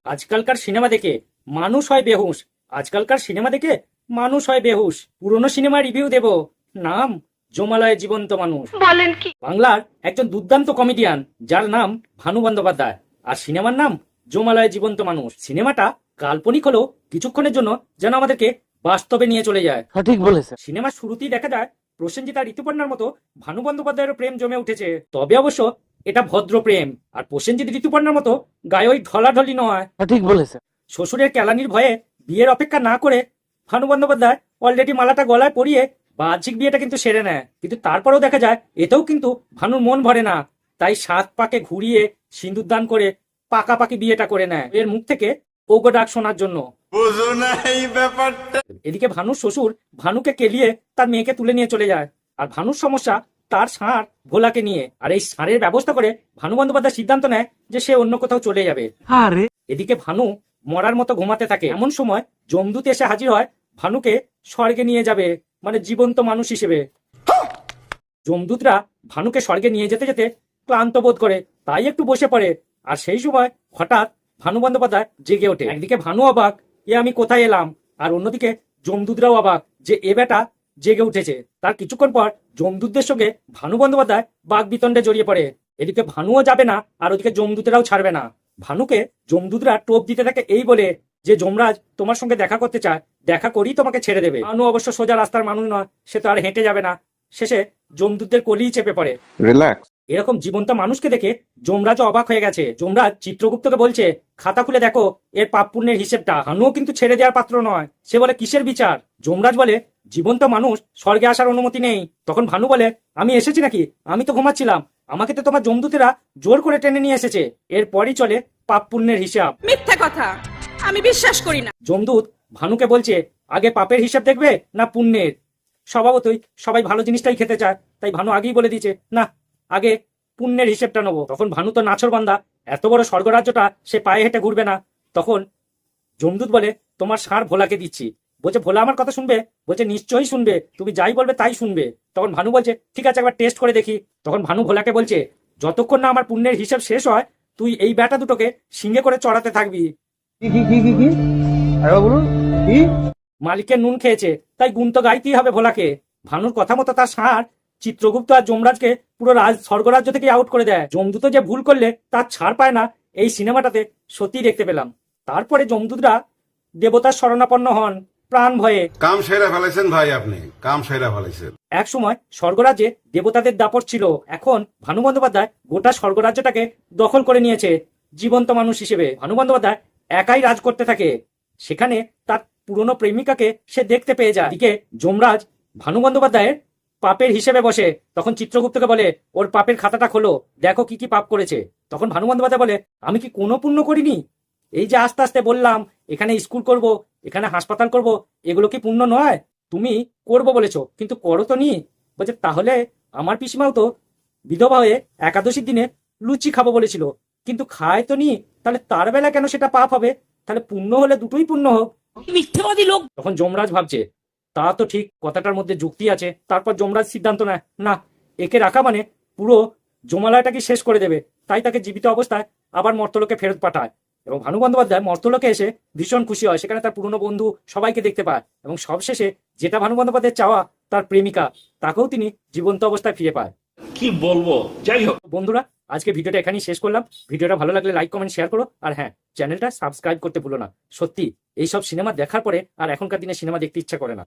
আজকালকার সিনেমা দেখে মানুষ হয় বেহুশ। আজকালকার সিনেমা দেখে মানুষ হয় বেহুশ। পুরনো সিনেমা রিভিউ দেব, নাম জমালয় জীবন্ত মানুষ। বলেন কি? বাংলার একজন দুর্দান্ত কমেডিয়ান যার নাম ভানু বন্দ্যোপাধ্যায়, আর সিনেমার নাম জমালয় জীবন্ত মানুষ। সিনেমাটা কাল্পনিক হলেও কিছুক্ষণের জন্য যেন আমাদেরকে বাস্তবে নিয়ে চলে যায়। সঠিক বলেছে। সিনেমার শুরুতেই দেখা যায় প্রসেনজিৎ আর ঋতুপর্ণার মতো ভানু বন্দ্যোপাধ্যায়েরও প্রেম জমে উঠেছে। তবে অবশ্য এটা ভদ্র প্রেম, আর প্রসেনজিৎ ঋতুপর্ণার মতো গায়ে ওই ঢলাঢলি নয়। সঠিক বলেছে। শ্বশুরের কেলানির ভয়ে বিয়ের অপেক্ষা না করে ভানু বন্দ্যোপাধ্যায় অলরেডি মালাটা গলায় পরিয়ে বাহ্যিক বিয়েটা কিন্তু সেরে নেয়। কিন্তু তারপরেও দেখা যায় এতেও কিন্তু ভানুর মন ভরে না, তাই 7 পাকে ঘুরিয়ে সিঁদুর দান করে পাকাপাকি বিয়েটা করে নেয় এর মুখ থেকে ওগো ডাক শোনার জন্য। এদিকে ভানুর শ্বশুর ভানুকে কেলিয়ে তার মেয়েকে তুলে নিয়ে চলে যায়, আর ভানুর সমস্যা তার ষাঁড় ভোলাকে নিয়ে। আর এই ষাঁড়ের ব্যবস্থা করে ভানু বন্দ্যোপাধ্যায় সিদ্ধান্ত নেয় যে সে অন্য কোথাও চলে যাবে। আরে এদিকে ভানু মরার মতো ঘুমাতে থাকে, এমন সময় যমদূত এসে হাজির হয় ভানুকে স্বর্গে নিয়ে যাবে, মানে জীবন্ত মানুষ হিসেবে। যমদূতরা ভানুকে স্বর্গে নিয়ে যেতে যেতে ক্লান্ত বোধ করে, তাই একটু বসে পড়ে। আর সেই সময় হঠাৎ ভানু বন্দ্যোপাধ্যায় জেগে ওঠে। একদিকে ভানু অবাক, এ আমি কোথায় এলাম, আর অন্যদিকে যমদূতরাও অবাক যে এ বেটা জেগে উঠেছে। তার কিছুক্ষণ পর যমদূতদের সঙ্গে ভানু বন্দ্যোপাধ্যায় বাক বিতণ্ডে জড়িয়ে পড়ে। এদিকে ভানুও যাবে না, আর ওদিকে যমদূতেরাও ছাড়বে না। ভানুকে যমদূতরা টোপ দিতে থাকে এই বলে যে যমরাজ তোমার সঙ্গে দেখা করতে চায়, দেখা করেই তোমাকে ছেড়ে দেবে। ভানু অবশ্য সোজা রাস্তার মানুষ নয়, সে তো আর হেঁটে যাবে না। শেষে যমদূতদের কলিই চেপে পড়ে। রিল্যাক্স। এরকম জীবন্ত মানুষকে দেখে যমরাজ অবাক হয়ে গেছে। যমরাজ চিত্রগুপ্তকে বলছে, খাতা খুলে দেখো এর পাপ পুণ্যের হিসেবটা। ভানুও কিন্তু ছেড়ে দেওয়ার পাত্র নয়। সে বলে, কিসের বিচার? যমরাজ বলে, জীবন্ত মানুষ স্বর্গে আসার অনুমতি নেই। তখন ভানু বলে, আমি এসেছি নাকি? আমি তো ঘুমাচ্ছিলাম, আমাকে তো তোমার যমদূতেরা জোর করে টেনে নিয়ে এসেছে। এরপরই চলে পাপ পুণ্যের হিসাব। মিথ্যা কথা, আমি বিশ্বাস করি না। যমদূত ভানুকে বলছে, আগে পাপের হিসাব দেখবে না পুণ্যের? স্বভাবতই সবাই ভালো জিনিসটাই খেতে চায়, তাই ভানু আগেই বলে দিয়েছে, না, আগে পুণ্যের হিসেবটা নেবো। তখন ভানু তো নাছরবান্দা, এত বড় স্বর্গরাজ্যটা সে পায়ে হেঁটে ঘুরবে না। তখন যমদূত বলে, তোমার ষাঁড় ভোলাকে দিচ্ছি। বলছে, ভোলা আমার কথা শুনবে? বলছে, নিশ্চয়ই শুনবে, তুমি যাই বলবে তাই শুনবে। তখন ভানু বলছে, ঠিক আছে, একবার টেস্ট করে দেখি। তখন ভানু ভোলাকে বলছে, যতক্ষণ না আমার পুণ্যের হিসাব শেষ হয় তুই এই ব্যাটা দুটোকে সিঙ্গে করে চড়াতে থাকবি। কি আরে বলুন কি? মালিকের নুন খেয়েছে, তাই গুণ তো গাইতেই হবে ভোলাকে। ভানুর কথা মতো তার ষাঁড় চিত্রগুপ্ত আর যমরাজকে পুরো স্বর্গরাজ্য থেকে আউট করে দেয়। যমদূত যে ভুল করলে তার ছাড় পায় না, এই সিনেমাটাতে সত্যি দেখতে পেলাম। তারপরে যমদূতরা দেবতার শরণাপন্ন হন প্রাণ ভয়ে। কাম সেরা ফেলেছেন ভাই, আপনি কাম সেরা ফেলেছেন। এক সময় স্বর্গরাজ্যে দেবতাদের দাপট ছিল, এখন ভানু বন্দ্যোপাধ্যায় গোটা স্বর্গরাজ্যটাকে দখল করে নিয়েছে জীবন্ত মানুষ হিসেবে। ভানু বন্দ্যোপাধ্যায় একাই রাজ করতে থাকে। সেখানে তার পুরনো প্রেমিকাকে সে দেখতে পেয়ে যায়। এদিকে যমরাজ ভানু বন্দ্যোপাধ্যায়ের পাপের হিসেবে বসে। তখন চিত্রগুপ্তকে বলে, ওর পাপের খাতাটা খোলো, দেখো কি কি পাপ করেছে। তখন ভানু বন্দ্যোপাধ্যায় বলে, আমি কি কোনো পুণ্য করিনি? এই যে আস্তে আস্তে বললাম এখানে স্কুল করব, এখানে হাসপাতাল করব, এগুলো কি পুণ্য নয়? তুমি করবো বলেছো কিন্তু করো তো নি। বলছে, তাহলে আমার পিসিমাও তো বিধবা হয়ে একাদশীর দিনে লুচি খাবো বলেছিল, কিন্তু খায় তো নি, তাহলে তার বেলা কেন সেটা পাপ হবে? তাহলে পুণ্য হলে দুটোই পুণ্য হোক। মিথ্যাবাদী লোক। তখন যমরাজ ভাবছে, তা তো ঠিক, কথাটার মধ্যে যুক্তি আছে। তারপর যমরাজ সিদ্ধান্ত নেয়, না, একে রাখা মানে পুরো জমালয়টাকে শেষ করে দেবে। তাই তাকে জীবিত অবস্থায় আবার মর্তলোকে ফেরত পাঠায়। এবং ভানু বন্দ্যোপাধ্যায় মর্তলোকে এসে ভীষণ খুশি হয়, সেখানে তার পুরনো বন্ধু সবাইকে দেখতে পায়। এবং সবশেষে যেটা ভানু বন্দ্যোপাধ্যায়ের চাওয়া, তার প্রেমিকা, তাকেও তিনি জীবন্ত অবস্থায় ফিরে পায়। কি বলবো, যাই হোক বন্ধুরা, আজকে ভিডিওটা এখানেই শেষ করলাম। ভিডিওটা ভালো লাগলে লাইক কমেন্ট শেয়ার করো, আর হ্যাঁ, চ্যানেলটা সাবস্ক্রাইব করতে ভুলো না। সত্যি এইসব সিনেমা দেখার পরে আর এখনকার দিনে সিনেমা দেখতে ইচ্ছা করে না।